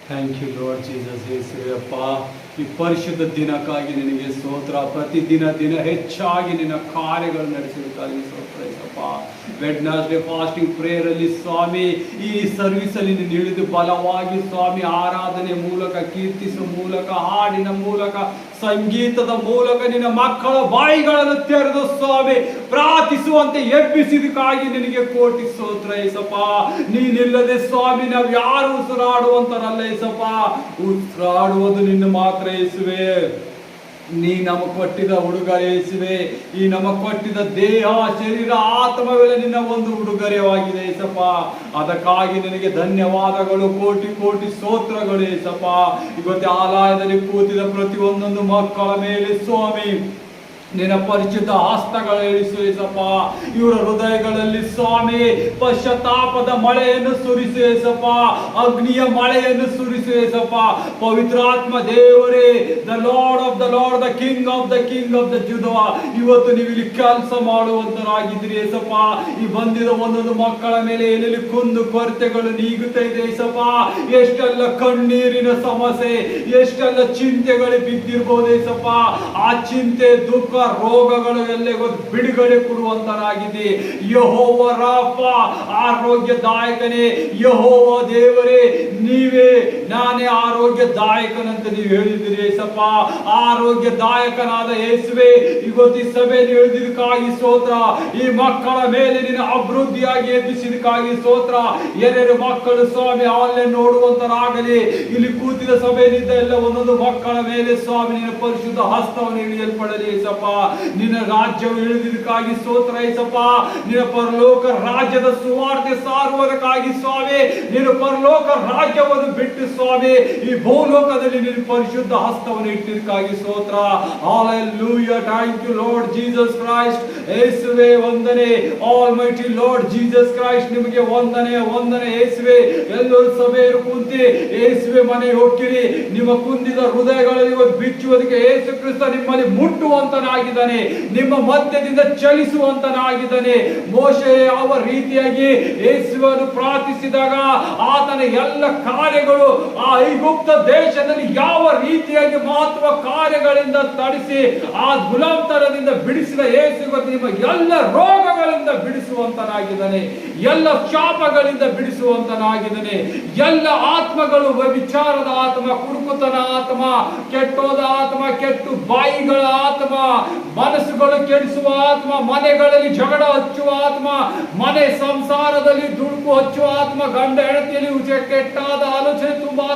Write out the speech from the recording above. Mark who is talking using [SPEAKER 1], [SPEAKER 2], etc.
[SPEAKER 1] Thank you Lord Jesus. ಯೇಸುವಪ್ಪ, ಈ ಪರಿಶುದ್ಧ ದಿನಕ್ಕಾಗಿ ನಿನಗೆ ಸ್ತೋತ್ರ. ದಿನ ಹೆಚ್ಚಾಗಿ ನಿನ್ನ ಕಾರ್ಯಗಳು ನಡೆಸೋದಕ್ಕಾಗಿ ಸ್ತೋತ್ರ ಯೇಸಪ್ಪ. ವೆಡ್ನಸ್ಡೇ ಫಾಸ್ಟಿಂಗ್ ಪ್ರೇಯರ್ ಅಲ್ಲಿ ಸ್ವಾಮಿ, ಈ ಸರ್ವಿಸ್ ಅಲ್ಲಿ ನೀನು ಹಿಡಿದು ಬಲವಾಗಿ ಸ್ವಾಮಿ ಆರಾಧನೆ ಮೂಲಕ, ಕೀರ್ತಿಸುವ ಮೂಲಕ, ಹಾಡಿನ ಮೂಲಕ, ಸಂಗೀತದ ಮೂಲಕ ನಿನ್ನ ಮಕ್ಕಳ ಬಾಯಿಗಳನ್ನು ತೆರೆದು ಸ್ವಾಮಿ ಪ್ರಾರ್ಥಿಸುವಂತೆ ಎಬ್ಬಿಸಿದಕ್ಕಾಗಿ ನಿನಗೆ ಕೋಟಿ ಸ್ತೋತ್ರ ಯೇಸಪ್ಪ. ನೀನಿಲ್ಲದೆ ಸ್ವಾಮಿ ನಾವು ಯಾರು ಉಸಿರಾಡುವಂತರಲ್ಲ ಯೇಸಪ್ಪ. ಉಸಿರಾಡುವುದು ನಿನ್ನ ಮಾತ್ರ ಯೇಸುವೆ. ನೀ ನಮಗೆ ಕೊಟ್ಟಿದ ಉಡುಗೊರೆ ಯೇಸುವೆ. ಈ ನಮಗೆ ಕೊಟ್ಟಿದ ದೇಹ, ಶರೀರ, ಆತ್ಮವೆಲ್ಲ ನಿನ್ನ ಒಂದು ಉಡುಗೊರೆಯಾಗಿದೆ ಯೇಸಪ್ಪ. ಅದಕ್ಕಾಗಿ ನಿನಗೆ ಧನ್ಯವಾದಗಳು, ಕೋಟಿ ಕೋಟಿ ಸ್ತೋತ್ರಗಳು ಯೇಸಪ್ಪ. ಇವತ್ತು ಆಲಯದಲ್ಲಿ ಕೂತಿದ ಪ್ರತಿಯೊಂದೊಂದು ಮಕ್ಕಳ ಮೇಲೆ ಸ್ವಾಮಿ ನಿನ್ನ ಪರಿಚಿತ ಹಸ್ತಗಳ ಇಳಿಸು ಯೇಸಪ್ಪ. ಇವರ ಹೃದಯಗಳಲ್ಲಿ ಸ್ವಾಮಿ ಪಶ್ಚಾತ್ತಾಪದ ಮಳೆಯನ್ನು ಸುರಿಸು ಯೇಸಪ್ಪ. ಅಗ್ನಿಯ ಮಳೆಯನ್ನು ಸುರಿಸು ಯೇಸಪ್ಪ. ಪವಿತ್ರಾತ್ಮ ದೇವರೇ, the lord of the lord, the king of the Judah, ಇವತ್ತು ನೀವು ಇಲ್ಲಿ ಕೆಲಸ ಮಾಡುವಂತರಾಗಿದ್ದೀರಿ ಯೇಸಪ್ಪ. ಈ ಬಂದಿದ ಒಂದೊಂದು ಮಕ್ಕಳ ಮೇಲೆ ಎಲ್ಲೆಲ್ಲಿ ಕುಂದು ಕೊರತೆಗಳು ನೀಗುತ್ತಾ ಇದೆ ಯೇಸಪ್ಪ. ಎಷ್ಟೆಲ್ಲ ಕಣ್ಣೀರಿನ ಸಮಸ್ಯೆ, ಎಷ್ಟೆಲ್ಲ ಚಿಂತೆಗಳು ಬಿದ್ದಿರ್ಬೋದು ಯೇಸಪ್ಪ. ಆ ಚಿಂತೆ, ದುಃಖ, ರೋಗಗಳು ಎಲ್ಲೆಗೂ ಬಿಡುಗಡೆ ಕೊಡುವಂತರಾಗಿದೆ. ಯೆಹೋವ ರಾಫ, ಆರೋಗ್ಯದಾಯಕನೇ, ಯೆಹೋವ ದೇವರೇ, ನೀವೇ ನಾನೇ ಆರೋಗ್ಯದಾಯಕನಂತ ನೀವು ಹೇಳಿದಿರಿ ಯೇಸಪ್ಪ. ಆರೋಗ್ಯದಾಯಕನಾದ ಯೇಸುವೆ, ಇವತ್ತು ಈ ಸಭೆಯಲ್ಲಿ ಹೇಳಿದಕ್ಕಾಗಿ ಸ್ತೋತ್ರ. ಈ ಮಕ್ಕಳ ಮೇಲೆ ನಿನ್ನ ಅಭಿವೃದ್ಧಿಯಾಗಿ ಎಬ್ಬಿಸಿದಕ್ಕಾಗಿ ಸ್ತೋತ್ರ. ಯಾರ್ಯಾರು ಮಕ್ಕಳು ಸ್ವಾಮಿ ಆನ್ಲೈನ್ ನೋಡುವಂತರಾಗಲಿ, ಇಲ್ಲಿ ಕೂತಿದ ಸಭೆಯಲ್ಲಿದ್ದ ಎಲ್ಲ ಒಂದೊಂದು ಮಕ್ಕಳ ಮೇಲೆ ಸ್ವಾಮಿ ನಿನ್ನ ಪರಿಶುದ್ಧ ಹಸ್ತವನ್ನು ಇಳಿಯಲ್ಪಡಲಿ ಯೇಸಪ್ಪ. ನಿನ್ನ ರಾಜ್ಯವು ಇಳಿದಿದ್ದಕ್ಕಾಗಿ ಸ್ತೋತ್ರ ಯೇಸಪ್ಪ. ನಿನ್ನ ಪರಲೋಕ ರಾಜ್ಯದ ಸುವಾರ್ತೆ ಸಾರುವುದಕ್ಕಾಗಿ ಸ್ವಾಮಿ, ನಿನ್ನ ಪರಲೋಕ ರಾಜ್ಯವನ್ನು ಬಿಟ್ಟು ಸ್ವಾಮಿ ಈ ಭೂಲೋಕದಲ್ಲಿ ನಿನ್ನ ಪರಿಶುದ್ಧ ಹಸ್ತವನ್ನು ಇಟ್ಟಿದ್ದಕ್ಕಾಗಿ ಸ್ತೋತ್ರ. Hallelujah. Thank you Lord Jesus Christ. ಯೇಸುವೆ ವಂದನೆ. ಆಲ್ಮೈಟಿ ಲಾರ್ಡ್ ಜೀಸಸ್ ಕ್ರೈಸ್ಟ್, ನಿಮಗೆ ವಂದನೆ ವಂದನೆ ಯೇಸುವೆ. ಎಲ್ಲರೂ ಸಭೆಯರು ಕುಂತಿ ಯೇಸುವೆ ಮನೆಗೆ ಹೋಗ್ತೀರಿ. ನಿಮ್ಮ ಕುಂದಿದ ಹೃದಯಗಳಲ್ಲಿ ಬಿಚ್ಚುವುದಕ್ಕೆ ಯೇಸು ಕ್ರಿಸ್ತ ನಿಮ್ಮಲ್ಲಿ ಮುಟ್ಟುವಂತನಾಗಿದ್ದಾನೆ, ನಿಮ್ಮ ಮಧ್ಯದಿಂದ ಚಲಿಸುವಂತನಾಗಿದ್ದಾನೆ. ಮೋಶೆ ಯಾವ ರೀತಿಯಾಗಿ ಯೇಸುವನ್ನು ಪ್ರಾರ್ಥಿಸಿದಾಗ ಆತನ ಎಲ್ಲ ಕಾರ್ಯಗಳು ಆ ಐಗುಪ್ತ ದೇಶದಲ್ಲಿ ಯಾವ ರೀತಿಯಾಗಿ ಮಹತ್ವ ಕಾರ್ಯಗಳಿಂದ ತಡಿಸಿ ಆ ಗುಲಾಮತನದಿಂದ ಬಿಡಿಸಿದ ಯೇಸು ನಿಮ್ಮ ಎಲ್ಲ ರೋಗಗಳಿಂದ ಬಿಡಿಸುವಂತನಾಗಿದ್ದಾನೆ, ಎಲ್ಲ ಶಾಪಗಳಿಂದ ಬಿಡಿಸುವಂತನಾಗಿದ್ದಾನೆ. ಎಲ್ಲ ಆತ್ಮಗಳು, ವಿಚಾರದ ಆತ್ಮ, ಕುಡುಕುತನ ಆತ್ಮ, ಕೆಟ್ಟೋದ ಆತ್ಮ, ಕೆಟ್ಟು ಬಾಯಿಗಳ ಆತ್ಮ, ಮನಸ್ಸುಗಳು ಕೆಡಿಸುವ ಆತ್ಮ, ಮನೆಗಳಲ್ಲಿ ಜಗಳ ಹಚ್ಚುವ ಆತ್ಮ, ಮನೆ ಸಂಸಾರದಲ್ಲಿ ದುಡುಕು ಹಚ್ಚುವ ಆತ್ಮ, ಗಂಡ ಹೆಂಡತಿಯಲ್ಲಿ ಕೆಟ್ಟಾದ ಆಲೋಚನೆ